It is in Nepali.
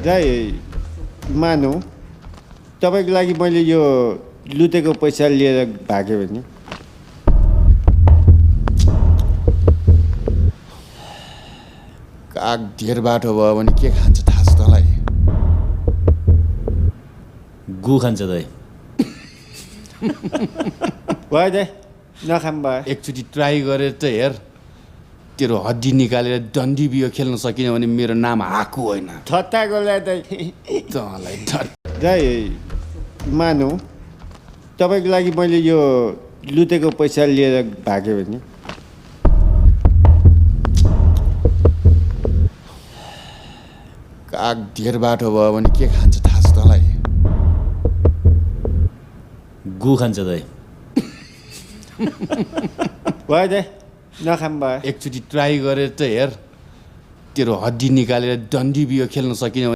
दाइ मानौ तपाईँको लागि मैले यो लुतेको पैसा लिएर भागेँ भने काग धेर बाटो भयो भने के खान्छ थाहा छ तँलाई? गु खान्छ दाइ। भयो दाइ नखाम भयो। एकचोटि ट्राई गरेर त हेर, तेरो हड्डी निकालेर डन्डी बियो खेल्न सकिन भने मेरो नाम हाकु होइन। ठट्टा गर्ला दाइ। तँलाई दाइ मानौ तपाईँको लागि मैले यो लुतेको पैसा लिएर भागेँ भने काग धेर बाटो भयो भने के खान्छ थाहा छ तँलाई? गु खान्छ दाइ। भयो दाइ नखाम भयो। एकचोटि ट्राई गरेर त हेर, तेरो हड्डी निकालेर डन्डी बियो खेल्न सकिन